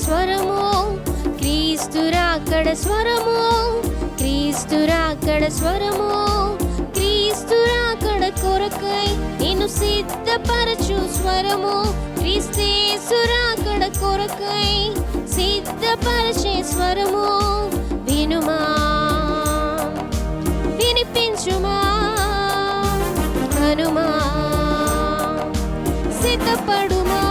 స్వరము, క్రీస్తు రాకడ స్వరము, క్రీస్తు రాకడ స్వరము, క్రీస్తు రాకడ కొరకై నిన్ను సిద్ధపరచు స్వరము, క్రీస్తు రాకడ కొరకై సిద్ధపరచే స్వరము. వినుమా, వినిపించుమా, హనుమా, సిద్ధపడుమా.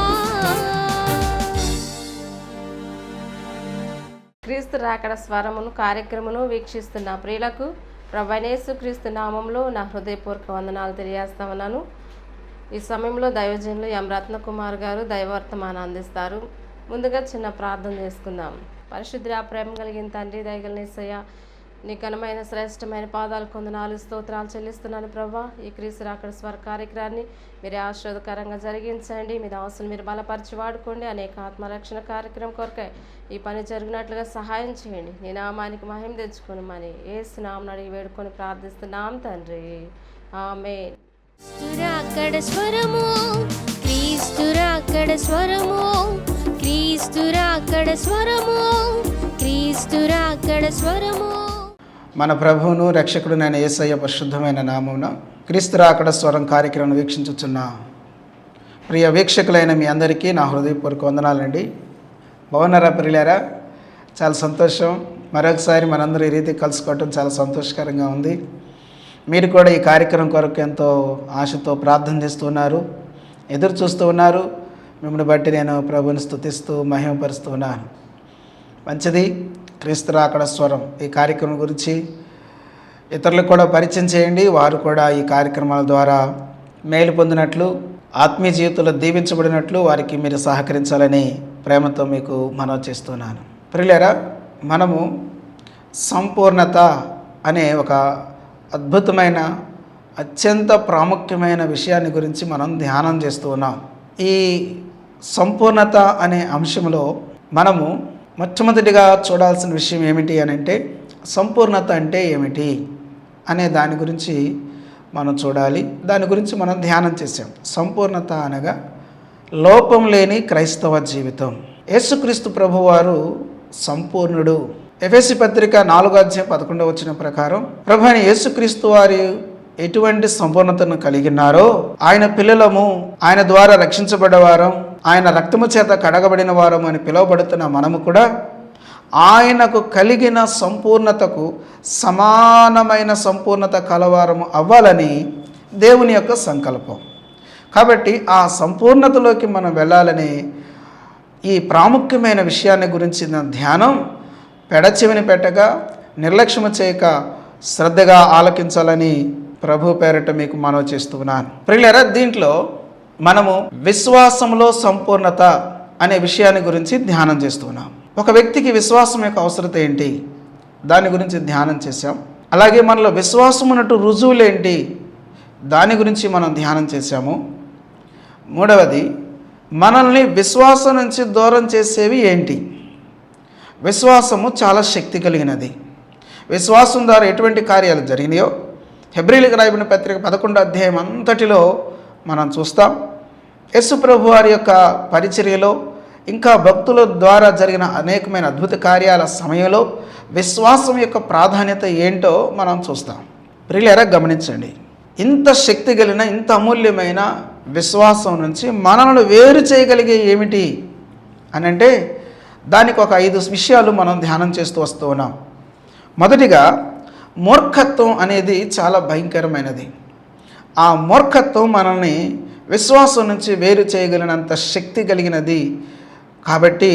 క్రీస్తు రాకడ స్వరమును కార్యక్రమను వీక్షిస్తున్న ప్రియులకు ప్రభువైన యేసుక్రీస్తు నామంలో నా హృదయపూర్వక వందనాలు తెలియజేస్తా ఉన్నాను. ఈ సమయంలో దైవజనులు ఎం రత్నకుమార్ గారు దైవవర్తమానం అందిస్తారు. ముందుగా చిన్న ప్రార్థన చేసుకుందాం. పరిశుద్ధ ప్రేమ కలిగిన తండ్రి, దయగల యేసయ్య, నీ ఘనమైన శ్రేష్టమైన పాదాలు కొందనాలు స్తోత్రాలు చెల్లిస్తున్నాను ప్రభా. ఈ క్రీస్తు రాకడ స్వర కార్యక్రమాన్ని మీరే ఆశీర్వాదకరంగా జరిగించండి. మీ దాసులు మీరు బలపరిచి వాడుకోండి. అనేక ఆత్మరక్షణ కార్యక్రమం కొరకై ఈ పని జరిగినట్లుగా సహాయం చేయండి. నీ నామానికి మహిమ తెచ్చుకొని మని యేసు నామమున అడిగి వేడుకొని ప్రార్థిస్తున్నాం తండ్రి, ఆమేన్. రాకడ స్వరము, క్రీస్తు రాకడ స్వరము, క్రీస్తు రాకడ స్వరము, క్రీస్తు రాకడ స్వరము. మన ప్రభువును రక్షకుడునైన యేసయ్య పరిశుద్ధమైన నామమున క్రీస్తు రాకడ స్వరం కార్యక్రమం వీక్షించుచున్న ప్రియ వీక్షకులైన మీ అందరికీ నా హృదయపూర్వక వందనాలండి. బాగున్నారా ప్రియులారా? చాలా సంతోషం. మరొకసారి మనందరూ ఈ రీతి కలుసుకోవటం చాలా సంతోషకరంగా ఉంది. మీరు కూడా ఈ కార్యక్రమం కొరకు ఎంతో ఆశతో ప్రార్థన చేస్తున్నారు, ఎదురు చూస్తూ ఉన్నారు. మిమ్మల్ని బట్టి నేను ప్రభువుని స్తుతిస్తూ మహిమపరుస్తూ ఉన్నాను. మంచిది. క్రీస్తు రాకడ స్వరం ఈ కార్యక్రమం గురించి ఇతరులకు కూడా పరిచయం చేయండి. వారు కూడా ఈ కార్యక్రమాల ద్వారా మేలు పొందినట్లు, ఆత్మీయ జీవితంలో దీవించబడినట్లు వారికి మీరు సహకరించాలని ప్రేమతో మీకు మనవి చేస్తున్నాను. ప్రియులారా, మనము సంపూర్ణత అనే ఒక అద్భుతమైన అత్యంత ప్రాముఖ్యమైన విషయాన్ని గురించి మనం ధ్యానం చేస్తూ ఉన్నాం. ఈ సంపూర్ణత అనే అంశంలో మనము మొట్టమొదటిగా చూడాల్సిన విషయం ఏమిటి అని అంటే, సంపూర్ణత అంటే ఏమిటి అనే దాని గురించి మనం చూడాలి. దాని గురించి మనం ధ్యానం చేసాం. సంపూర్ణత అనగా లోపం లేని క్రైస్తవ జీవితం. యేసుక్రీస్తు ప్రభువారు సంపూర్ణుడు. ఎఫెసీ పత్రిక 4:11 ప్రకారం ప్రభు అయిన యేసుక్రీస్తు వారి ఎటువంటి సంపూర్ణతను కలిగినారో ఆయన పిల్లలము, ఆయన ద్వారా రక్షించబడ్డవారం, ఆయన రక్తము చేత కడగబడిన వారం అని పిలువబడుతున్న మనము కూడా ఆయనకు కలిగిన సంపూర్ణతకు సమానమైన సంపూర్ణత కలవారము అవ్వాలని దేవుని యొక్క సంకల్పం. కాబట్టి ఆ సంపూర్ణతలోకి మనం వెళ్ళాలని ఈ ప్రాముఖ్యమైన విషయాన్ని గురించిన ధ్యానం పెడచెవిని పెట్టగా, నిర్లక్ష్యము చేయక శ్రద్ధగా ఆలకించాలని ప్రభు పేరట మీకు మనవి చేస్తున్నాను. ప్రియులారా, దీంట్లో మనము విశ్వాసంలో సంపూర్ణత అనే విషయాన్ని గురించి ధ్యానం చేస్తున్నాం. ఒక వ్యక్తికి విశ్వాసం యొక్క అవసరత ఏంటి, దాని గురించి ధ్యానం చేశాం. అలాగే మనలో విశ్వాసం ఉన్నట్టు రుజువులు ఏంటి, దాని గురించి మనం ధ్యానం చేశాము. మూడవది, మనల్ని విశ్వాసం నుంచి దూరం చేసేవి ఏంటి. విశ్వాసము చాలా శక్తి కలిగినది. విశ్వాసం ద్వారా ఎటువంటి కార్యాలు జరిగినాయో హెబ్రీయులకు రాయబడిన పత్రిక 11వ అధ్యాయం అంతటిలో మనం చూస్తాం. యేసు ప్రభు వారి యొక్క పరిచర్యలో ఇంకా భక్తుల ద్వారా జరిగిన అనేకమైన అద్భుత కార్యాల సమయంలో విశ్వాసం యొక్క ప్రాధాన్యత ఏంటో మనం చూస్తాం. ప్రియులారా, గమనించండి. ఇంత శక్తి కలిగిన, ఇంత అమూల్యమైన విశ్వాసం నుంచి మనల్ని వేరు చేయగలిగే ఏమిటి అని అంటే, దానికి ఒక 5 విషయాలు మనం ధ్యానం చేస్తూ వస్తూ ఉన్నాం. మొదటిగా, మూర్ఖత్వం అనేది చాలా భయంకరమైనది. ఆ మూర్ఖత్వం మనల్ని విశ్వాసం నుంచి వేరు చేయగలిగినంత శక్తి కలిగినది. కాబట్టి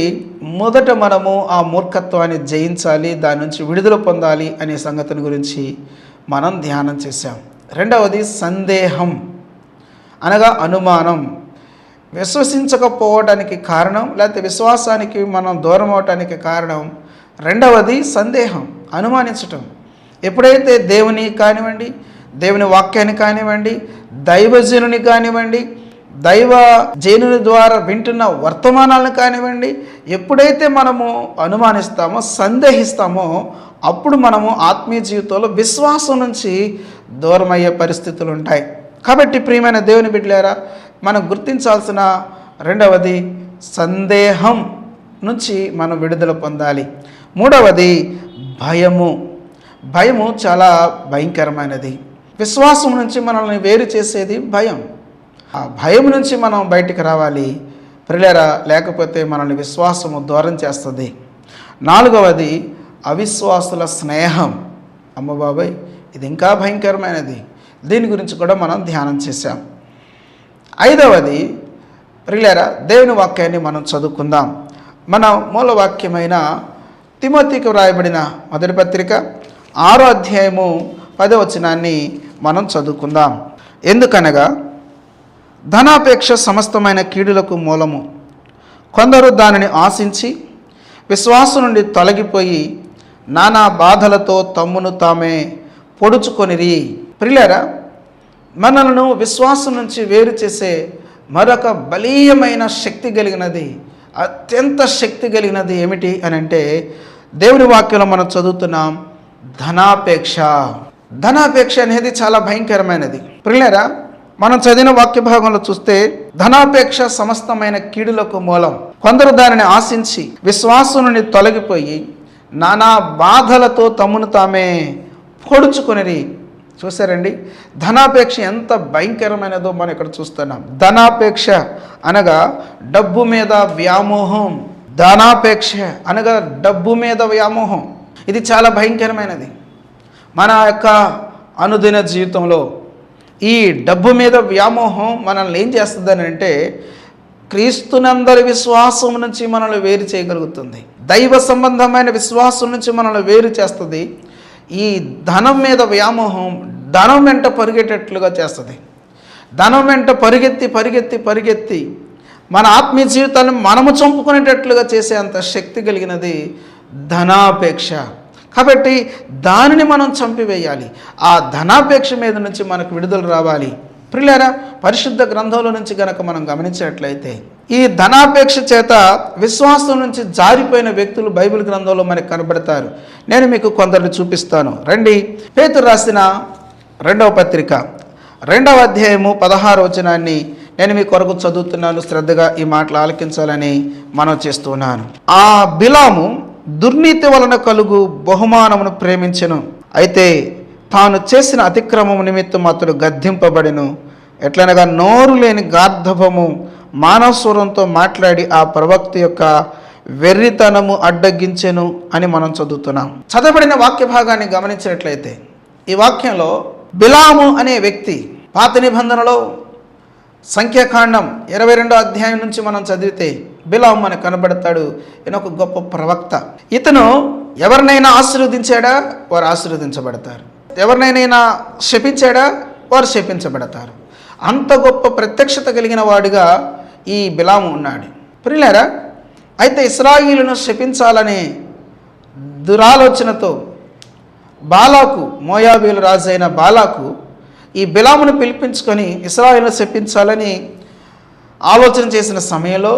మొదట మనము ఆ మూర్ఖత్వాన్ని జయించాలి, దాని నుంచి విడుదల పొందాలి అనే సంగతిని గురించి మనం ధ్యానం చేశాం. రెండవది, సందేహం అనగా అనుమానం. విశ్వసించకపోవడానికి కారణం, లేకపోతే విశ్వాసానికి మనం దూరం అవటానికి కారణం రెండవది సందేహం, అనుమానించటం. ఎప్పుడైతే దేవుని కానివ్వండి, దేవుని వాక్యాన్ని కానివ్వండి, దైవజనుని కానివ్వండి, దైవ జనుని ద్వారా వింటున్న వర్తమానాలను కానివ్వండి, ఎప్పుడైతే మనము అనుమానిస్తామో, సందేహిస్తామో, అప్పుడు మనము ఆత్మీయ జీవితంలో విశ్వాసం నుంచి దూరం అయ్యే పరిస్థితులు ఉంటాయి. కాబట్టి ప్రియమైన దేవుని బిడ్డలారా, మనం గుర్తించాల్సిన రెండవది సందేహం. నుంచి మనం విడుదల పొందాలి. మూడవది భయము. భయము చాలా భయంకరమైనది. విశ్వాసం నుంచి మనల్ని వేరు చేసేది భయం. ఆ భయం నుంచి మనం బయటికి రావాలి ప్రియులారా, లేకపోతే మనల్ని విశ్వాసము దూరం చేస్తుంది. నాలుగవది అవిశ్వాసుల స్నేహం. అమ్మ బాబాయ్, ఇది ఇంకా భయంకరమైనది. దీని గురించి కూడా మనం ధ్యానం చేశాం. ఐదవది ప్రియులారా, దేవుని వాక్యాన్ని మనం చదువుకుందాం. మన మూల వాక్యమైన తిమోతికి వ్రాయబడిన మొదటి పత్రిక 6వ అధ్యాయము 10వ వచనాన్ని మనం చదువుకుందాం. ఎందుకనగా ధనాపేక్ష సమస్తమైన కీడులకు మూలము. కొందరు దానిని ఆశించి విశ్వాసం నుండి తొలగిపోయి నానా బాధలతో తమ్మును తామే పొడుచుకొనిరి. ప్రియులారా, మనలను విశ్వాసం నుంచి వేరు చేసే మరొక బలీయమైన శక్తి కలిగినది, అత్యంత శక్తి కలిగినది ఏమిటి అని అంటే, దేవుని వాక్యంలో మనం చదువుతున్నాం, ధనాపేక్ష. ధనాపేక్ష అనేది చాలా భయంకరమైనది. ప్రియులారా, మనం చదివిన వాక్య భాగంలో చూస్తే ధనాపేక్ష సమస్తమైన కీడులకు మూలం. కొందరు దానిని ఆశించి విశ్వాసం నుండి తొలగిపోయి నానా బాధలతో తమ్మును తామే పొడుచుకొనిరి. చూసారండి, ధనాపేక్ష ఎంత భయంకరమైనదో మనం ఇక్కడ చూస్తున్నాం. ధనాపేక్ష అనగా డబ్బు మీద వ్యామోహం. ధనాపేక్ష అనగా డబ్బు మీద వ్యామోహం. ఇది చాలా భయంకరమైనది. మన యొక్క అనుదిన జీవితంలో ఈ డబ్బు మీద వ్యామోహం మనల్ని ఏం చేస్తుందని అంటే, క్రీస్తునందరి విశ్వాసం నుంచి మనల్ని వేరు చేయగలుగుతుంది. దైవ సంబంధమైన విశ్వాసం నుంచి మనల్ని వేరు చేస్తుంది. ఈ ధనం మీద వ్యామోహం ధనం వెంట పరిగెట్టేట్లుగా చేస్తుంది. ధనం వెంట పరిగెత్తి పరిగెత్తి పరిగెత్తి మన ఆత్మీయ జీవితాన్ని మనము చంపుకునేటట్లుగా చేసే అంత శక్తి కలిగినది ధనాపేక్ష. కాబట్టి దానిని మనం చంపివేయాలి. ఆ ధనాపేక్ష మీద నుంచి మనకు విడుదల రావాలి. ప్రియులారా, పరిశుద్ధ గ్రంథంలో నుంచి గనక మనం గమనించినట్లయితే ఈ ధనాపేక్ష చేత విశ్వాసం నుంచి జారిపోయిన వ్యక్తులు బైబిల్ గ్రంథంలో మనకు కనబడతారు. నేను మీకు కొందరిని చూపిస్తాను. రండి, పేతురు రాసిన 2వ పత్రిక 2వ అధ్యాయము 16వ వచనాన్ని నేను మీ కొరకు చదువుతున్నాను. శ్రద్ధగా ఈ మాటలు ఆలకించాలని మనం చేస్తున్నాను. ఆ బిలాము దుర్నీతి వలన కలుగు బహుమానమును ప్రేమించెను. అయితే తాను చేసిన అతిక్రమము నిమిత్తం అతడు గద్దింపబడెను. ఎట్లనగా నోరు లేని గార్ధభము మానవస్వరంతో మాట్లాడి ఆ ప్రవక్త యొక్క వెర్రితనము అడ్డగించెను అని మనం చదువుతున్నాం. చదవబడిన వాక్య భాగాన్ని గమనించినట్లయితే ఈ వాక్యంలో బిలాము అనే వ్యక్తి పాత నిబంధనలో సంఖ్యాకాండం 22వ అధ్యాయం నుంచి మనం చదివితే బిలాము మనకు కనబడతాడు. ఈయన ఒక గొప్ప ప్రవక్త. ఇతను ఎవరినైనా ఆశీర్వదించాడా వారు ఆశీర్వదించబడతారు, ఎవరినైనా శపించాడా వారు శపించబడతారు. అంత గొప్ప ప్రత్యక్షత కలిగిన వాడిగా ఈ బిలాము ఉన్నాడు. ప్రియులారా, అయితే ఇశ్రాయేలును శపించాలనే దురాలోచనతో బాలాకు, మోయాబీల రాజు అయిన బాలాకు ఈ బిలామును పిలిపించుకొని ఇశ్రాయేలును శపించాలని ఆలోచన చేసిన సమయంలో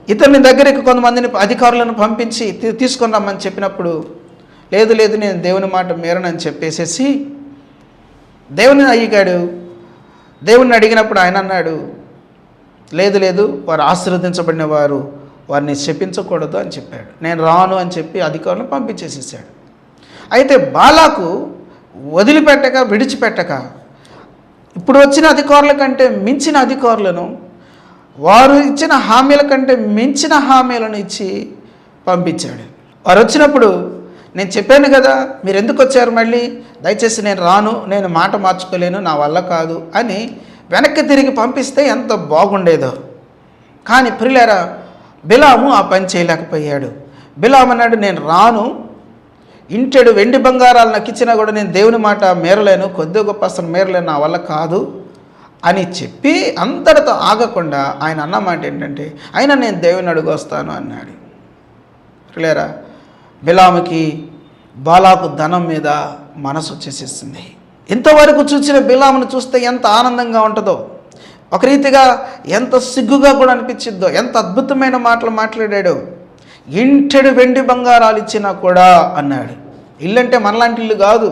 ఇతని దగ్గరికి కొంతమందిని అధికారులను పంపించి తీసుకొని రమ్మని చెప్పినప్పుడు, లేదు లేదు నేను దేవుని మాట మేరనని చెప్పేసేసి దేవుని అయ్యాడు. దేవుని అడిగినప్పుడు ఆయన అన్నాడు, లేదు లేదు వారు ఆశీర్వదించబడిన వారు, వారిని శపించకూడదు అని చెప్పాడు. నేను రాను అని చెప్పి అధికారులను పంపించేసేసాడు. అయితే బాలాకు వదిలిపెట్టక విడిచిపెట్టక ఇప్పుడు వచ్చిన అధికారుల కంటే మించిన అధికారులను, వారు ఇచ్చిన హామీల కంటే మించిన హామీలను ఇచ్చి పంపించాడు. వారు వచ్చినప్పుడు నేను చెప్పాను కదా, మీరు ఎందుకు వచ్చారు మళ్ళీ, దయచేసి నేను రాను, నేను మాట మార్చుకోలేను, నా వల్ల కాదు అని వెనక్కి తిరిగి పంపిస్తే ఎంత బాగుండేదో. కానీ ప్రియులారా, బిలాము ఆ పని చేయలేకపోయాడు. బిలాము అన్నాడు, నేను రాను, ఇంటెడు వెండి బంగారాలు నాకు ఇచ్చినా కూడా నేను దేవుని మాట మేరలేను, కొద్ది గొప్ప అసలు మేరలేను, నా వల్ల కాదు అని చెప్పి అంతటితో ఆగకుండా ఆయన అన్న మాట ఏంటంటే, అయినా నేను దేవుని అడుగు వస్తాను అన్నాడు. ప్రియులారా, బిలాముకి బాలాకు ధనం మీద మనసు వచ్చేసేసింది. ఇంతవరకు చూసిన బిలామును చూస్తే ఎంత ఆనందంగా ఉంటుందో, ఒక రీతిగా ఎంత సిగ్గుగా కూడా అనిపించిద్దో, ఎంత అద్భుతమైన మాటలు మాట్లాడాడో. ఇంటెడు వెండి బంగారాలు ఇచ్చినా కూడా అన్నాడు. ఇల్లు అంటే మనలాంటి ఇల్లు కాదు.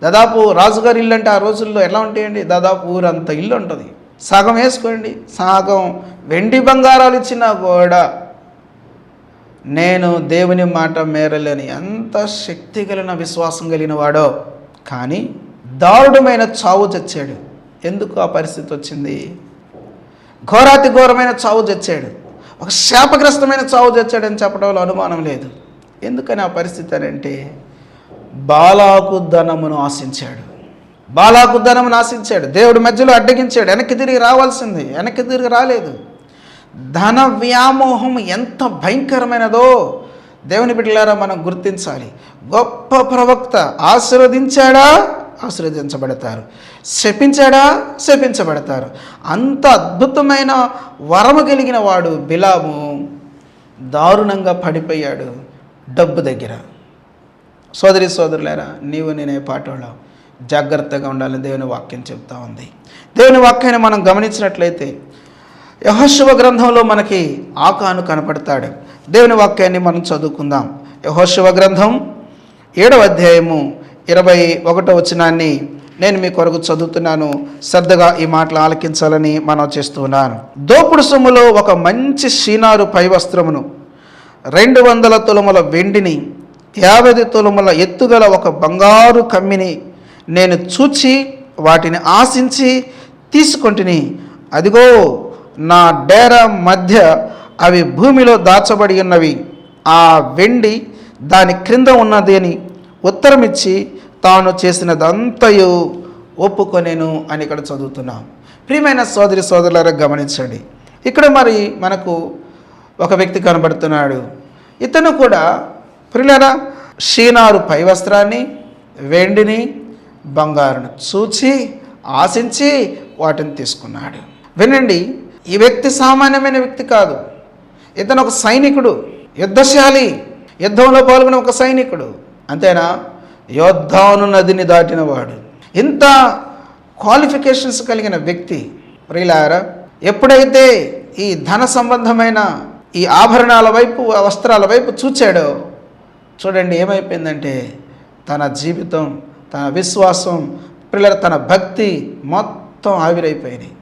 దాదాపు రాజుగారి ఇల్లు అంటే ఆ రోజుల్లో ఎలా ఉంటాయండి, దాదాపు ఊరంత ఇల్లు ఉంటుంది. సగం వేసుకోండి, సగం వెండి బంగారాలు ఇచ్చినా కూడా నేను దేవుని మాట మేరలేని ఎంత శక్తి కలిగిన విశ్వాసం కలిగిన వాడో, కానీ దారుణమైన చావు చచ్చాడు. ఎందుకు ఆ పరిస్థితి వచ్చింది? ఘోరాతి ఘోరమైన చావు చచ్చాడు, ఒక శాపగ్రస్తమైన చావు చచ్చాడని చెప్పడంలో అనుమానం లేదు. ఎందుకని ఆ పరిస్థితి అని అంటే, బాలాకు ధనమును ఆశించాడు. బాలాకు ధనమును ఆశించాడు. దేవుడి మధ్యలో అడ్డగించాడు. వెనక్కి తిరిగి రావాల్సింది, వెనక్కి తిరిగి రాలేదు. ధన వ్యామోహం ఎంత భయంకరమైనదో దేవుని బిడ్డలారా మనం గుర్తించాలి. గొప్ప ప్రవక్త ఆశీర్వదించాడా, ఆశీర్వదించబడతారు. శపించాడా, శపించబడతారు. అంత అద్భుతమైన వరము కలిగిన వాడు బిలాము దారుణంగా పడిపోయాడు డబ్బు దగ్గర. సోదరి సోదరులారా, నీవు నేనే పాటలో జాగ్రత్తగా ఉండాలని దేవుని వాక్యం చెప్తా ఉంది. దేవుని వాక్యాన్ని మనం గమనించినట్లయితే యెహోషువ గ్రంథంలో మనకి ఆకాను కనపడతాడు. దేవుని వాక్యాన్ని మనం చదువుకుందాం. యెహోషువ గ్రంథం 7వ అధ్యాయము 21వ వచనాన్ని నేను మీ కొరకు చదువుతున్నాను. శ్రద్ధగా ఈ మాటలు ఆలకించాలని మనం చేస్తున్నాను. దోపుడు సొమ్ములో ఒక మంచి షీనారు పై వస్త్రమును, 200 తులముల వెండిని, 50 తులముల ఎత్తుగల ఒక బంగారు కమ్మిని నేను చూచి వాటిని ఆశించి తీసుకొంటిని. అదిగో నా డేరా మధ్య అవి భూమిలో దాచబడి ఉన్నవి. ఆ వెండి దాని క్రింద ఉన్నది అని ఉత్తరమిచ్చి తాను చేసినదంతయు ఒప్పుకొనేను అని ఇక్కడ చదువుతున్నాం. ప్రియమైన సోదరి సోదరులారా, గమనించండి. ఇక్కడ మరి మనకు ఒక వ్యక్తి కనబడుతున్నాడు. ఇతను కూడా ప్రియులారా షీనారు పై వస్త్రాన్ని, వెండిని, బంగారును చూచి ఆశించి వాటిని తీసుకున్నాడు. వినండి, ఈ వ్యక్తి సామాన్యమైన వ్యక్తి కాదు. ఇతను ఒక సైనికుడు, యుద్ధశాలి, యుద్ధంలో పాల్గొన్న ఒక సైనికుడు. అంతేనా? యోద్ధాను నదిని దాటినవాడు. ఇంత క్వాలిఫికేషన్స్ కలిగిన వ్యక్తి ప్రియులారా ఎప్పుడైతే ఈ ధన సంబంధమైన ఈ ఆభరణాల వైపు, వస్త్రాల వైపు చూచాడో, చూడండి ఏమైపోయిందంటే తన జీవితం, తన విశ్వాసం, పిల్లల తన భక్తి మొత్తం ఆవిరైపోయినాయి.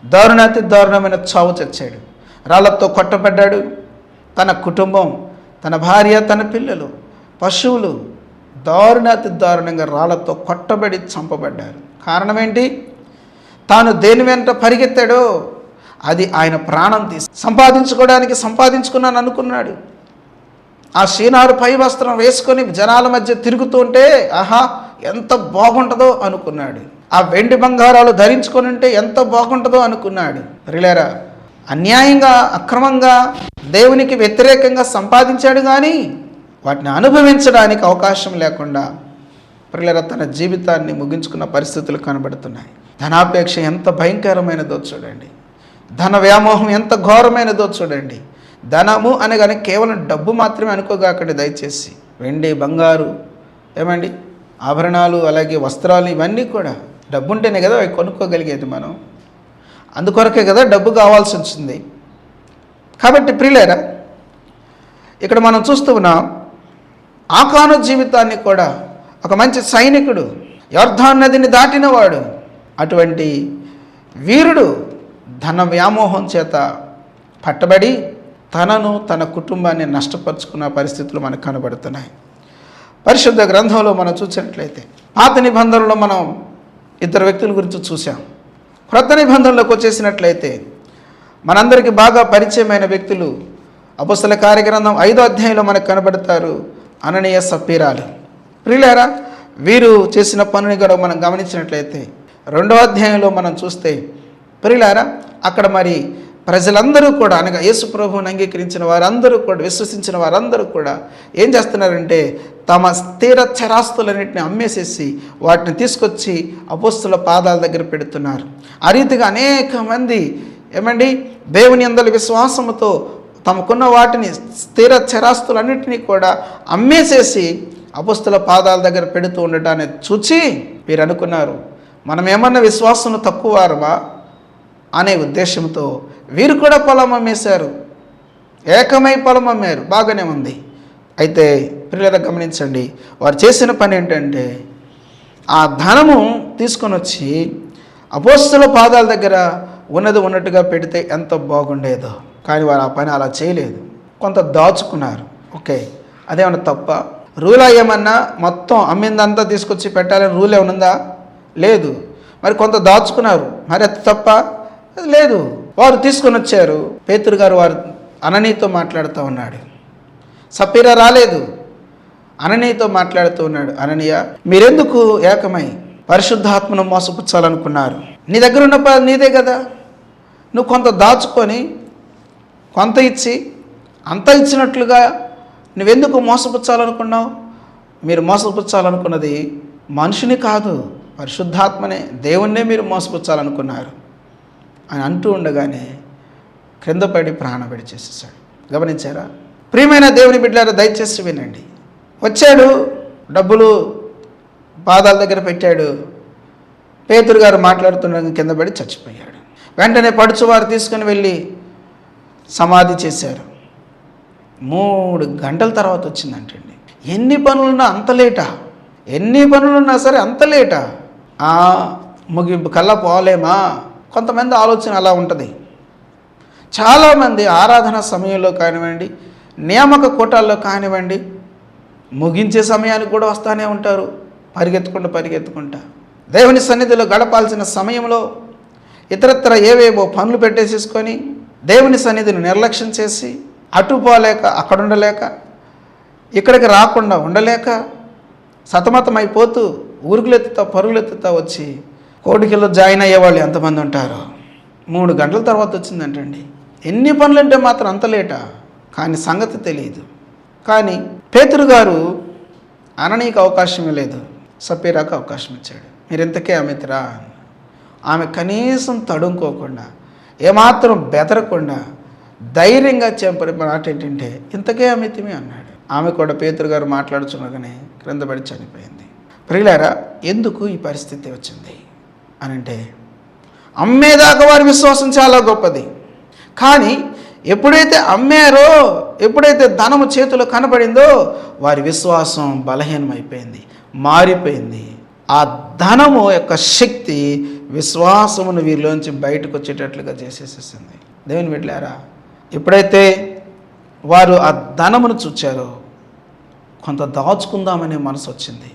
దారుణాతి దారుణమైన చావు చచ్చాడు. రాళ్లతో కొట్టబడ్డాడు. తన కుటుంబం, తన భార్య, తన పిల్లలు, పశువులు దారుణాతి దారుణంగా రాళ్లతో కొట్టబడి చంపబడ్డారు. కారణం ఏంటి? తాను దేని వెంట పరిగెత్తాడో అది ఆయన ప్రాణం తీసి సంపాదించుకున్నాను అనుకున్నాడు. ఆ షీనారు పై వస్త్రం వేసుకొని జనాల మధ్య తిరుగుతుంటే ఆహా ఎంత బాగుంటుందో అనుకున్నాడు. ఆ వెండి బంగారాలు ధరించుకొని ఉంటే ఎంత బాగుంటుందో అనుకున్నాడు. ప్రియులారా, అన్యాయంగా, అక్రమంగా, దేవునికి వ్యతిరేకంగా సంపాదించాడు, కానీ వాటిని అనుభవించడానికి అవకాశం లేకుండా ప్రియులారా తన జీవితాన్ని ముగించుకున్న పరిస్థితులు కనబడుతున్నాయి. ధనాపేక్ష ఎంత భయంకరమైనదో చూడండి. ధన వ్యామోహం ఎంత ఘోరమైనదో చూడండి. ధనము అనగానే కేవలం డబ్బు మాత్రమే అనుకోగాకండి దయచేసి. వెండి, బంగారు, ఏమండి ఆభరణాలు, అలాగే వస్త్రాలు, ఇవన్నీ కూడా డబ్బు ఉంటేనే కదా అవి కొనుక్కోగలిగేది. మనం అందుకొరకే కదా డబ్బు కావాల్సి వచ్చింది. కాబట్టి ప్రియులారా, ఇక్కడ మనం చూస్తూ ఉన్నాం ఆకాను జీవితాన్ని కూడా ఒక మంచి సైనికుడు, యొర్దాను నదిని దాటినవాడు, అటువంటి వీరుడు ధన వ్యామోహం చేత పట్టబడి తనను, తన కుటుంబాన్ని నష్టపరుచుకున్న పరిస్థితులు మనకు కనబడుతున్నాయి. పరిశుద్ధ గ్రంథంలో మనం చూసినట్లయితే పాత నిబంధనలో మనం ఇద్దరు వ్యక్తుల గురించి చూసాం. క్రొత్త నిబంధనలోకి వచ్చేసినట్లయితే మనందరికీ బాగా పరిచయమైన వ్యక్తులు అపోస్తల కార్యగ్రంథం 5వ అధ్యాయంలో మనకు కనబడతారు అననీయ సప్పీరాలు. ప్రియులారా, వీరు చేసిన పనిని కూడా మనం గమనించినట్లయితే 2వ అధ్యాయంలో మనం చూస్తే ప్రియులారా అక్కడ మరి ప్రజలందరూ కూడా, అనగా యేసు ప్రభువుని అంగీకరించిన వారందరూ కూడా, విశ్వసించిన వారందరూ కూడా ఏం చేస్తున్నారంటే తమ స్థిర చరాస్తులన్నింటినీ అమ్మేసేసి వాటిని తీసుకొచ్చి అపోస్తుల పాదాల దగ్గర పెడుతున్నారు. ఆ రీతిగా అనేక మంది ఏమండి దేవుని యందలి విశ్వాసముతో తమకున్న వాటిని, స్థిర చరాస్తులన్నింటినీ కూడా అమ్మేసేసి అపోస్తుల పాదాల దగ్గర పెడుతూ ఉండటాన్ని చూచి వీరు అనుకున్నారు, మనం ఏమన్నా విశ్వాసం తక్కువ వారమా అనే ఉద్దేశంతో వీరు కూడా పొలం అమ్మేశారు. ఏకమై పొలం అమ్మారు. బాగానే ఉంది. అయితే పిల్లలు గమనించండి, వారు చేసిన పని ఏంటంటే ఆ ధనము తీసుకొని వచ్చి అపోస్తల పాదాల దగ్గర ఉన్నది ఉన్నట్టుగా పెడితే ఎంత బాగుండేదో. కానీ వారు ఆ పని అలా చేయలేదు. కొంత దాచుకున్నారు. ఓకే, అదేమన్నా తప్ప? రూల్ ఏమన్నా మొత్తం అమ్మిందంతా తీసుకొచ్చి పెట్టాలని రూల్ ఏమైనా ఉందా? లేదు. మరి కొంత దాచుకున్నారు, మరి అది తప్ప? లేదు. వారు తీసుకొని వచ్చారు. పేతురు గారు వారు అననీతో మాట్లాడుతూ ఉన్నాడు. సపీరా రాలేదు, అననీతో మాట్లాడుతూ ఉన్నాడు. అననీయ, మీరెందుకు ఏకమై పరిశుద్ధాత్మను మోసపుచ్చాలనుకున్నారు? నీ దగ్గర ఉన్న నీదే కదా, నువ్వు కొంత దాచుకొని కొంత ఇచ్చి అంత ఇచ్చినట్లుగా నువ్వెందుకు మోసపుచ్చాలనుకున్నావు? మీరు మోసపుచ్చాలనుకున్నది మనుషుని కాదు, పరిశుద్ధాత్మనే, దేవుణ్ణే మీరు మోసపుచ్చాలనుకున్నారు అని అంటూ ఉండగానే క్రింద పడి ప్రాణం విడిచేసేసాడు. గమనించారా? ప్రియమైన దేవుని బిడ్డలారా, దయచేసి వినండి. వచ్చాడు, డబ్బులు పాదాల దగ్గర పెట్టాడు. పేతురు గారు మాట్లాడుతుండగా కింద పడి చచ్చిపోయాడు. వెంటనే పడుచువారు తీసుకుని వెళ్ళి సమాధి చేశారు. 3 గంటల తర్వాత వచ్చిందంటండి. ఎన్ని పనులున్నా అంత లేటా? ఎన్ని పనులున్నా సరే అంత లేటా? ముగింపు కల్లా పోలేమా? కొంతమంది ఆలోచన అలా ఉంటుంది. చాలామంది ఆరాధన సమయంలో కానివ్వండి, నియామక కూటాల్లో కానివ్వండి, ముగించే సమయానికి కూడా వస్తూనే ఉంటారు, పరిగెత్తుకుంటా. దేవుని సన్నిధిలో గడపాల్సిన సమయంలో ఇతరత్ర ఏవేవో పనులు పెట్టేసేసుకొని దేవుని సన్నిధిని నిర్లక్ష్యం చేసి అటు పోలేక, అక్కడ ఉండలేక, ఇక్కడికి రాకుండా ఉండలేక సతమతమైపోతూ ఊరుకులెత్తుతా పరుగులెత్తుతా వచ్చి కోడికిలో జాయిన్ అయ్యేవాళ్ళు ఎంతమంది ఉంటారో. 3 గంటల తర్వాత వచ్చిందంటండి. ఎన్ని పనులంటే మాత్రం అంత లేటా? కానీ సంగతి తెలియదు. కానీ పేతురు గారు అననీకి అవకాశం లేదు, సపీరాకు అవకాశం ఇచ్చాడు. మీరు ఇంతకే అమితిరా? ఆమె కనీసం తడుముకోకుండా, ఏమాత్రం బెదరకుండా ధైర్యంగా చెప్పని మాట ఏంటంటే, ఇంతకే అమితిమి అన్నాడు. ఆమె కూడా పేతురు గారు మాట్లాడుచున్నగానే క్రింద పడి చనిపోయింది. ప్రియులారా, ఎందుకు ఈ పరిస్థితి వచ్చింది అని అంటే, అమ్మేదాకా వారి విశ్వాసం చాలా గొప్పది. కానీ ఎప్పుడైతే అమ్మారో, ఎప్పుడైతే ధనము చేతిలో కనబడిందో, వారి విశ్వాసం బలహీనమైపోయింది, మారిపోయింది. ఆ ధనము యొక్క శక్తి విశ్వాసమును వీరిలోంచి బయటకు వచ్చేటట్లుగా చేసేసేసింది. దేవుని బిడ్డలారా, ఎప్పుడైతే వారు ఆ ధనమును చూచారో, కొంత దాచుకుందామనే మనసు వచ్చింది.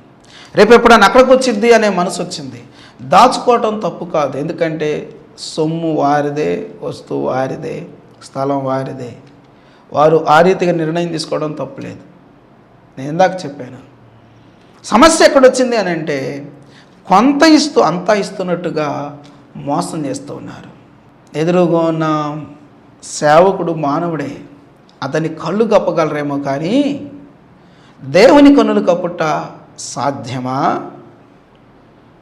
రేపు ఎప్పుడైనా అక్కడికి వచ్చింది అనే మనసు వచ్చింది. దాచుకోవటం తప్పు కాదు, ఎందుకంటే సొమ్ము వారిదే, వస్తువు వారిదే, స్థలం వారిదే. వారు ఆ రీతిగా నిర్ణయం తీసుకోవడం తప్పులేదు. నేను ఇందాక చెప్పాను. సమస్య ఎక్కడొచ్చింది అని అంటే, కొంత ఇస్తూ అంతా ఇస్తున్నట్టుగా మోసం చేస్తూ ఉన్నారు. ఎదురుగా ఉన్న సేవకుడు మానవుడే, అతని కళ్ళు కప్పగలరేమో కానీ దేవుని కన్నులు కప్పుట సాధ్యమా?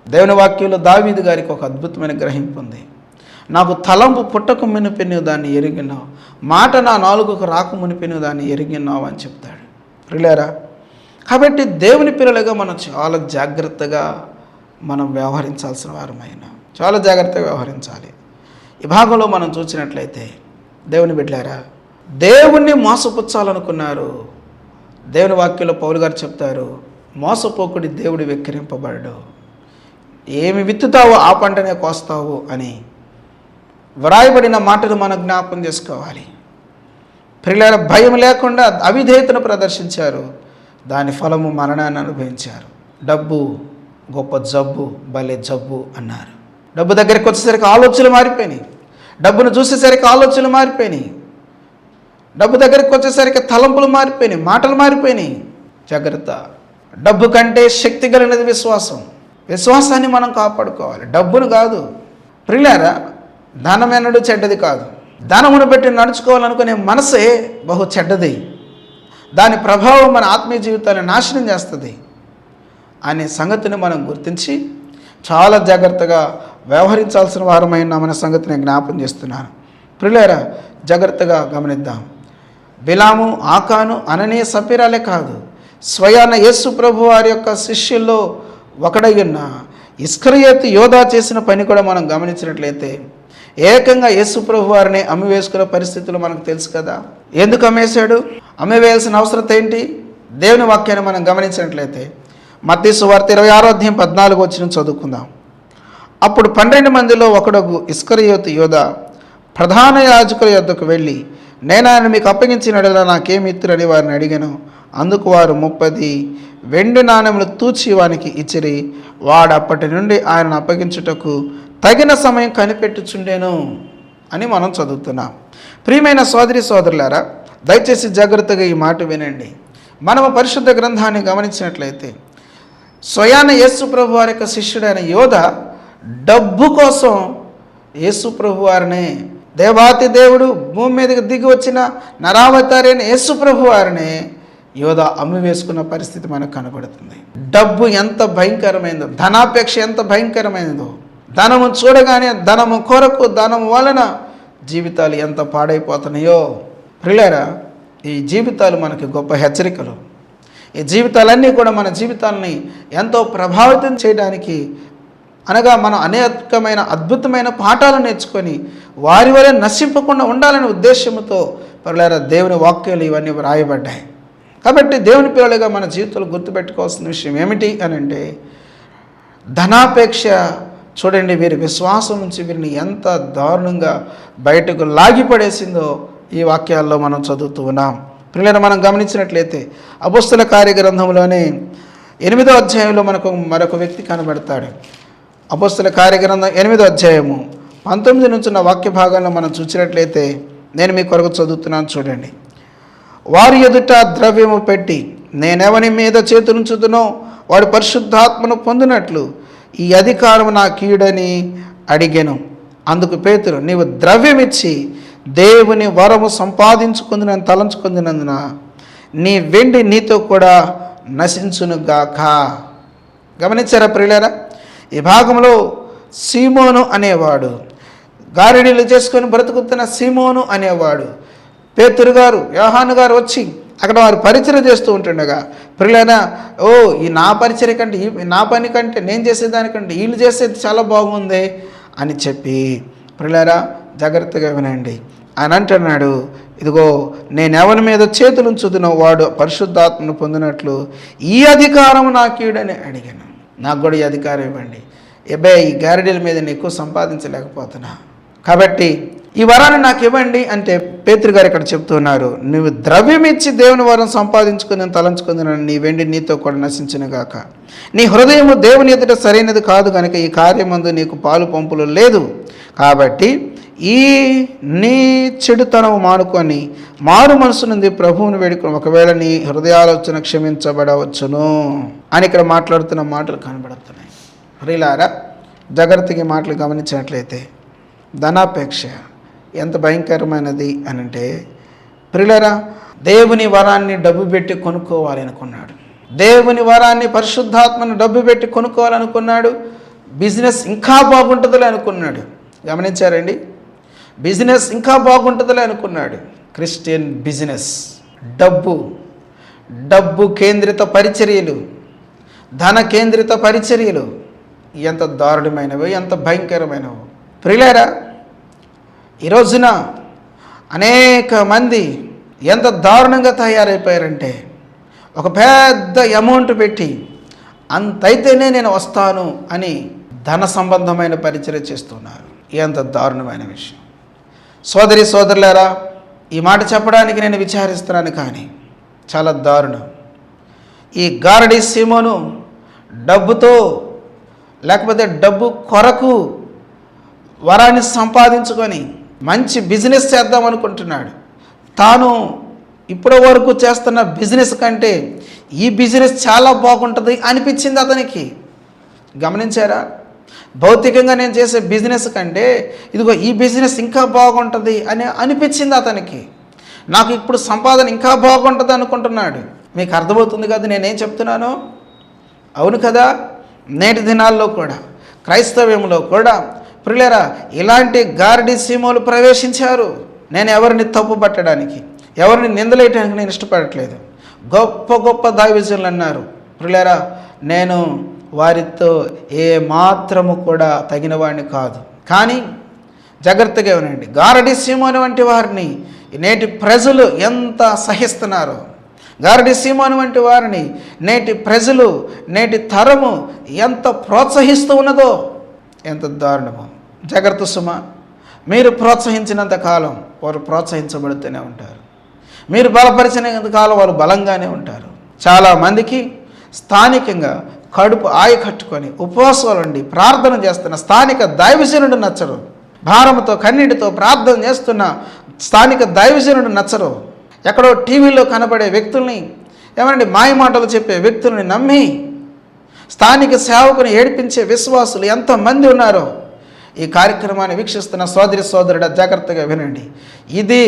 దేవుని వాక్యంలో దావీదు గారికి ఒక అద్భుతమైన గ్రహింపు ఉంది. నాకు తలంపు పుట్టక మునిపి నువ్వు దాన్ని ఎరిగినావు, మాట నా నాలుగుకు రాక మునిపి నువ్వు దాన్ని ఎరిగినావు అని చెప్తాడు. ప్రియులారా, కాబట్టి దేవుని పిల్లలుగా మనం చాలా జాగ్రత్తగా మనం వ్యవహరించాల్సిన వారమైన, చాలా జాగ్రత్తగా వ్యవహరించాలి. ఈ భాగంలో మనం చూసినట్లయితే, దేవుని బిడ్డలారా, దేవుణ్ణి మోసపుచ్చాలనుకున్నారు. దేవుని వాక్యంలో పౌలు గారు చెప్తారు, మోసపోకుడి దేవుడు వెక్కిరింపబడడు, ఏమి విత్తుతావో ఆ పంటనే కోస్తావు అని వ్రాయబడిన మాటలు మనం జ్ఞాపకం చేసుకోవాలి. ప్రియులారా, భయం లేకుండా అవిధేయతను ప్రదర్శించారు, దాని ఫలము మరణాన్ని అనుభవించారు. డబ్బు గొప్ప జబ్బు, భలే జబ్బు అన్నారు. డబ్బు దగ్గరికి వచ్చేసరికి ఆలోచనలు మారిపోయినాయి, డబ్బును చూసేసరికి ఆలోచనలు మారిపోయినాయి, డబ్బు దగ్గరికి వచ్చేసరికి తలంపులు మారిపోయినాయి, మాటలు మారిపోయినాయి. జాగ్రత్త. డబ్బు కంటే శక్తి కలిగినది విశ్వాసం. విశ్వాసాన్ని మనం కాపాడుకోవాలి, డబ్బును కాదు. ప్రియులారా, ధనం ఎన్నడూ చెడ్డది కాదు. ధనమును బట్టి నడుచుకోవాలనుకునే మనసే బహు చెడ్డది. దాని ప్రభావం మన ఆత్మీయ జీవితాన్ని నాశనం చేస్తుంది అనే సంగతిని మనం గుర్తించి చాలా జాగ్రత్తగా వ్యవహరించాల్సిన వారమైన మన సంగతిని జ్ఞాపం చేస్తున్నాను. ప్రియులారా, జాగ్రత్తగా గమనిద్దాం. బిలాము, ఆకాను, అననీయ, సపీరాలే కాదు, స్వయాన యేసు ప్రభు వారి యొక్క శిష్యుల్లో ఒకడయ్యున్న ఇస్కరియోతు యోధా చేసిన పని కూడా మనం గమనించినట్లయితే, ఏకంగా యేసు ప్రభు వారిని అమ్మివేసుకునే పరిస్థితులు మనకు తెలుసు కదా. ఎందుకు అమ్మేశాడు? అమ్మివేయాల్సిన అవసరం ఏంటి? దేవుని వాక్యాన్ని మనం గమనించినట్లయితే మత్తయి సువార్త 26వ అధ్యాయం 14వ వచనం చదువుకుందాం. అప్పుడు 12 మందిలో ఒకడు ఇస్కరియోతు యోధా ప్రధాన యాజకుల యొద్దకు వెళ్ళి, నేను ఆయన మీకు అప్పగించినట్లా నాకేమి ఇత్తురని వారిని అడిగాను. అందుకు వారు 30 వెండి నాణెములు తూచి వానికి ఇచ్చిరి. వాడు అప్పటి నుండి ఆయనను అప్పగించుటకు తగిన సమయం కనిపెట్టుచుండెను అని మనం చదువుతున్నాం. ప్రియమైన సోదరి సోదరులారా, దయచేసి జాగ్రత్తగా ఈ మాట వినండి. మనము పరిశుద్ధ గ్రంథాన్ని గమనించినట్లయితే స్వయాన యేసు ప్రభు వారి యొక్క శిష్యుడైన యోధ డబ్బు కోసం యేసు ప్రభు వారిని, దేవాతి దేవుడు భూమి మీదకి దిగి వచ్చిన నరావతారి అయిన యేసు ప్రభు వారిని యోధ అమ్మి వేసుకున్న పరిస్థితి మనకు కనబడుతుంది. డబ్బు ఎంత భయంకరమైందో, ధనాపేక్ష ఎంత భయంకరమైనదో, ధనము చూడగానే ధనము కొరకు, ధనము వలన జీవితాలు ఎంత పాడైపోతున్నాయో. ప్రియులారా, ఈ జీవితాలు మనకి గొప్ప హెచ్చరికలు. ఈ జీవితాలన్నీ కూడా మన జీవితాలని ఎంతో ప్రభావితం చేయడానికి, అనగా మనం అనేకమైన అద్భుతమైన పాఠాలు నేర్చుకొని వారి వలె నశింపకుండా ఉండాలనే ఉద్దేశంతో ప్రియులారా దేవుని వాక్యాలు ఇవన్నీ వ్రాయబడ్డాయి. కాబట్టి దేవుని పిల్లలుగా మన జీవితంలో గుర్తుపెట్టుకోవాల్సిన విషయం ఏమిటి అని అంటే, ధనాపేక్ష చూడండి వీరి విశ్వాసం నుంచి వీరిని ఎంత దారుణంగా బయటకు లాగిపడేసిందో ఈ వాక్యాల్లో మనం చదువుతూ ఉన్నాం. పిల్లలు మనం గమనించినట్లయితే అపోస్తల కార్యగ్రంథంలోనే 8వ అధ్యాయంలో మనకు మరొక వ్యక్తి కనబడతాడు. అపోస్తల కార్యగ్రంథం 8వ అధ్యాయము 19 నుంచి ఉన్న వాక్య భాగాల్లో మనం చూసినట్లయితే నేను మీ కొరకు చదువుతున్నాను చూడండి. వారి ఎదుట ద్రవ్యము పెట్టి నేనెవని మీద చేతులుంచుతునో వాడు పరిశుద్ధాత్మను పొందినట్లు ఈ అధికారం నా కీడని అడిగాను. అందుకు పేతురు, నీవు ద్రవ్యమిచ్చి దేవుని వరము సంపాదించుకుందినని తలంచుకుందినందున నీ వెండి నీతో కూడా నశించునుగాక. గమనించారా ప్రియులారా? ఈ భాగంలో సీమోను అనేవాడు, గారిడీలు చేసుకొని బ్రతుకుతున్న సీమోను అనేవాడు, పేతురు గారు, యోహాను గారు వచ్చి అక్కడ వారు పరిచర్య చేస్తూ ఉంటుండగా, ప్రియులైనా ఈ నా పరిచర్య కంటే, నా పని కంటే, నేను చేసేదానికంటే వీళ్ళు చేసేది చాలా బాగుంది అని చెప్పి, ప్రియులారా జాగ్రత్తగా వినండి, ఆయన అంటున్నాడు, ఇదిగో నేను ఎవరి మీద చేతులు ఉంచుతున్నో వాడు పరిశుద్ధాత్మను పొందినట్లు ఈ అధికారం నాకు ఇవ్వడని అడిగాను. నాకు కూడా ఈ అధికారం ఇవ్వండి. ఈ గారిడీల మీద నేను ఎక్కువ సంపాదించలేకపోతున్నా, కాబట్టి ఈ వరాన్ని నాకు ఇవ్వండి అంటే పేతురు గారు ఇక్కడ చెప్తున్నారు, నువ్వు ద్రవ్యం ఇచ్చి దేవుని వరం సంపాదించుకుని తలంచుకుంది నీ వెండి నీతో కూడా నశించునుగాక. నీ హృదయము దేవుని ఎదుట సరైనది కాదు కనుక ఈ కార్యమందు నీకు పాలు పంపులు లేదు. కాబట్టి ఈ నీ చెడుతనం మానుకొని మారు మనసు నుండి ప్రభువుని వేడుకొని ఒకవేళ నీ హృదయాలోచన క్షమించబడవచ్చును అని ఇక్కడ మాట్లాడుతున్న మాటలు కనబడుతున్నాయి. ప్రియులారా, జాగ్రత్తగా మాటలు గమనించినట్లయితే ధనాపేక్ష ఎంత భయంకరమైనది అని అంటే, ప్రియులారా దేవుని వరాన్ని డబ్బు పెట్టి కొనుక్కోవాలి అనుకున్నాడు. దేవుని వరాన్ని పరిశుద్ధాత్మను డబ్బు పెట్టి కొనుక్కోవాలనుకున్నాడు. బిజినెస్ ఇంకా బాగుంటుందిలే అనుకున్నాడు. గమనించారండి? బిజినెస్ ఇంకా బాగుంటుందిలే అనుకున్నాడు. క్రిస్టియన్ బిజినెస్, డబ్బు కేంద్రిత పరిచర్యలు, ధన కేంద్రిత పరిచర్యలు ఎంత దారుణమైనవో, ఎంత భయంకరమైనవో. ప్రియులారా, ఈ రోజున అనేక మంది ఎంత దారుణంగా తయారైపోయారంటే, ఒక పెద్ద అమౌంట్ పెట్టి అంతైతేనే నేను వస్తాను అని ధన సంబంధమైన పరిచర్య చేస్తున్నారు. ఎంత దారుణమైన విషయం. సోదరి సోదరులారా, ఈ మాట చెప్పడానికి నేను విచారిస్తున్నాను, కానీ చాలా దారుణం. ఈ గారడీ సీమోను డబ్బుతో, లేకపోతే డబ్బు కొరకు వరాన్ని సంపాదించుకొని మంచి బిజినెస్ చేద్దాం అనుకుంటున్నాడు. తాను ఇప్పటి వరకు చేస్తున్న బిజినెస్ కంటే ఈ బిజినెస్ చాలా బాగుంటుంది అనిపించింది అతనికి. గమనించారా? భౌతికంగా నేను చేసే బిజినెస్ కంటే ఇదిగో ఈ బిజినెస్ ఇంకా బాగుంటుంది అని అనిపించింది అతనికి. నాకు ఇప్పుడు సంపాదన ఇంకా బాగుంటుంది అనుకుంటున్నాడు. మీకు అర్థమవుతుంది కదా నేనేం చెప్తున్నానో? అవును కదా. నేటి దినాల్లో కూడా, క్రైస్తవ్యంలో కూడా ప్రియులారా ఇలాంటి గారడీ సీమోలు ప్రవేశించారు. నేను ఎవరిని తప్పు పట్టడానికి, ఎవరిని నిందలేయడానికి నేను ఇష్టపడట్లేదు. గొప్ప గొప్ప దైవజనులు అన్నారు, ప్రియులారా నేను వారితో ఏ మాత్రము కూడా తగిన వాడిని కాదు. కానీ జాగ్రత్తగా వినండి, గారడీ సీమోను వంటి వారిని నేటి ప్రజలు ఎంత సహిస్తున్నారో, గారడీ సీమోను వంటి వారిని నేటి ప్రజలు, నేటి తరము ఎంత ప్రోత్సహిస్తూ ఉన్నదో ఎంత దారుణమో. జాగ్రత్త సుమ, మీరు ప్రోత్సహించినంత కాలం వారు ప్రోత్సహించబడుతూనే ఉంటారు. మీరు బలపరిచిన కాలం వారు బలంగానే ఉంటారు. చాలామందికి స్థానికంగా కడుపు కట్టుకొని ఉపవాసాలు ఉండి ప్రార్థన చేస్తున్న స్థానిక దైవజనుడు నచ్చరు. భారంతో కన్నీటితో ప్రార్థన చేస్తున్న స్థానిక దైవజనుడు నచ్చరు. ఎక్కడో టీవీలో కనబడే వ్యక్తుల్ని, ఏమండి మాయ మాటలు చెప్పే వ్యక్తుల్ని నమ్మి స్థానిక సేవకుని ఏడిపించే విశ్వాసులు ఎంతమంది ఉన్నారో ఈ కార్యక్రమాన్ని వీక్షిస్తున్న సోదరుడా జాగ్రత్తగా వినండి. ఇది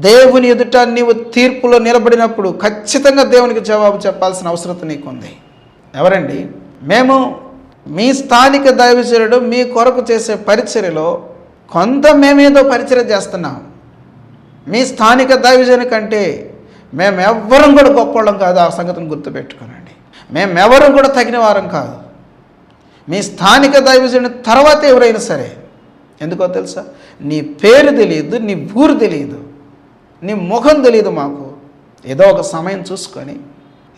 దేవుని ఎదుట నీవు తీర్పులో నిలబడినప్పుడు ఖచ్చితంగా దేవునికి జవాబు చెప్పాల్సిన అవసరం నీకుంది. ఎవరండి? మేము మీ స్థానిక దైవజనుడు మీ కొరకు చేసే పరిచర్యలో కొంత మేమేదో పరిచర్య చేస్తున్నాం. మీ స్థానిక దైవజను కంటే మేమెవ్వరం కూడా గొప్పవాళ్ళం కాదు. ఆ సంగతిని గుర్తుపెట్టుకోనండి. మేమెవరం కూడా తగిన వారం కాదు. మీ స్థానిక దైవజను తర్వాత ఎవరైనా సరే. ఎందుకో తెలుసా? నీ పేరు తెలియదు, నీ ఊరు తెలియదు, నీ ముఖం తెలియదు మాకు. ఏదో ఒక సమయం చూసుకొని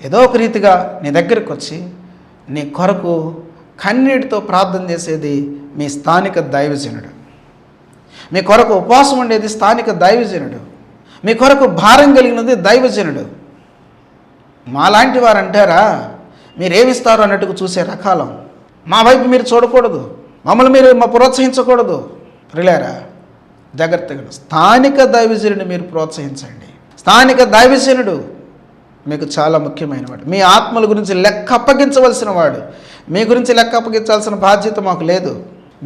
ఏదో ఒక రీతిగా నీ దగ్గరికి వచ్చి నీ కొరకు కన్నీటితో ప్రార్థన చేసేది మీ స్థానిక దైవజనుడు. మీ కొరకు ఉపవాసం ఉండేది స్థానిక దైవజనుడు. మీ కొరకు భారం కలిగినది దైవజనుడు. మాలాంటి వారు అంటారా మీరేమిస్తారు అన్నట్టుగా చూసే రకాలం. మా వైపు మీరు చూడకూడదు, మమ్మల్ని మీరు ప్రోత్సహించకూడదు. ప్రియులారా జాగ్రత్తగా స్థానిక దైవజనుడిని మీరు ప్రోత్సహించండి. స్థానిక దైవజనుడు మీకు చాలా ముఖ్యమైన వాడు. మీ ఆత్మల గురించి లెక్క అప్పగించవలసిన వాడు. మీ గురించి లెక్క అప్పగించాల్సిన బాధ్యత మాకు లేదు.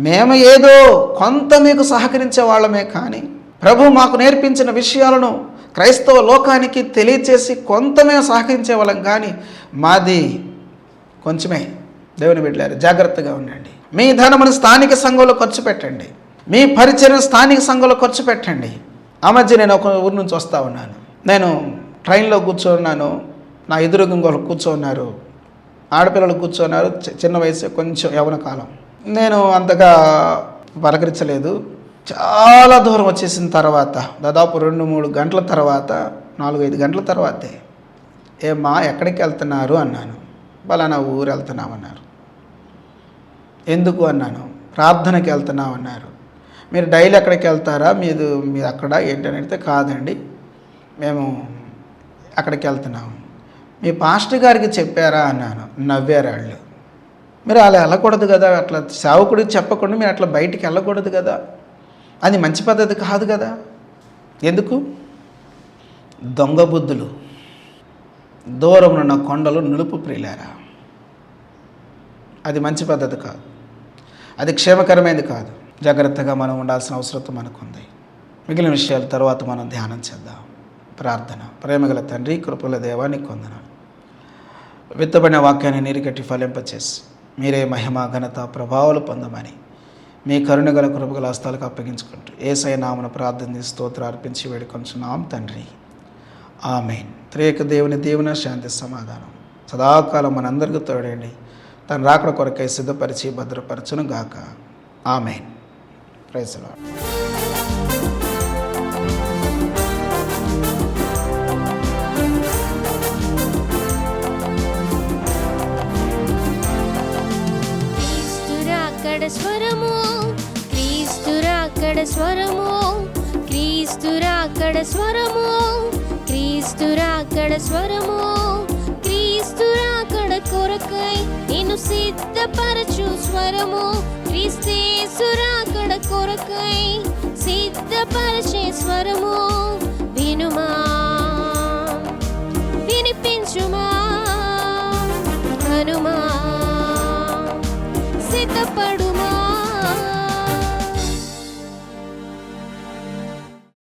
మేము ఏదో కొంత మీకు సహకరించే వాళ్ళమే కానీ ప్రభు మాకు నేర్పించిన విషయాలను క్రైస్తవ లోకానికి తెలియచేసి కొంత మేము సహకరించే వాళ్ళం కానీ మాది కొంచెమే. దేవుని బిడ్డలారా జాగ్రత్తగా ఉండండి. మీ ధనమును స్థానిక సంఘంలో ఖర్చు పెట్టండి. మీ పరిచయం స్థానిక సంఘంలో ఖర్చు పెట్టండి. ఆ మధ్య నేను ఒక ఊరి నుంచి వస్తూ ఉన్నాను. నేను ట్రైన్లో కూర్చోన్నాను. నా ఎదురుగా ఇంకొకరు కూర్చోన్నారు. ఆడపిల్లలు కూర్చోన్నారు. చిన్న వయసు, కొంచెం యవ్వన కాలం. నేను అంతగా పలకరించలేదు. చాలా దూరం వచ్చేసిన తర్వాత దాదాపు 2-3 గంటల తర్వాత 4-5 గంటల తర్వాతే ఏమ్మా ఎక్కడికి వెళ్తున్నారు అన్నాను. పలానా ఊరు వెళ్తున్నామన్నారు. ఎందుకు అన్నాను. ప్రార్థనకి వెళ్తున్నామన్నారు. మీరు డైలీ ఎక్కడికి వెళ్తారా? మీరు అక్కడ ఏంటని అడిగితే కాదండి మేము అక్కడికి వెళ్తున్నాము. మీ పాస్టర్ గారికి చెప్పారా అన్నాను. నవ్వారు వాళ్ళు. మీరు అలా వెళ్ళకూడదు కదా, అట్లా సేవకుడికి చెప్పకుండా మీరు అట్లా బయటికి వెళ్ళకూడదు కదా, అది మంచి పద్ధతి కాదు కదా. ఎందుకు? దొంగ బుద్ధులు దూరం ఉన్న కొండలు నిలుపు ప్రియులారా. అది మంచి పద్ధతి కాదు, అది క్షేమకరమైనది కాదు. జాగ్రత్తగా మనం ఉండాల్సిన అవసరం మనకుంది. మిగిలిన విషయాల తర్వాత మనం ధ్యానం చేద్దాం. ప్రార్థన. ప్రేమగల తండ్రి, కృపల దేవా నీకు వందనాలు. విత్తబడిన వాక్యాన్ని నీరుగట్టి ఫలింపచేసి మీరే మహిమ ఘనత ప్రభావాలు పొందమని మీ కరుణగల కృపగల హస్తాలకు అప్పగించుకుంటూ యేసయ్య నామమున ప్రార్థన స్తోత్రం అర్పించి వేడుకొంచున్నాం తండ్రి. ఆమేన్. త్రియేక దేవుని శాంతి సమాధానం సదాకాలం మనందరికీ తోడండి. తన రాకడ కొరకై సిద్ధపరిచి భద్రపరచును గాక. ఆమేన్. Praise the lord. స్వరము క్రీస్తురాకడ స్వరము క్రీస్తురాకడ స్వరము క్రీస్తురాకడ స్వరము క్రీస్తురాకడ కొరకై నిన్ను సిద్ధపరచు స్వరము క్రీస్తేసురాకడ కొరకై సిద్ధపరచే స్వరము వినుమా వినిపించుమా హనుమా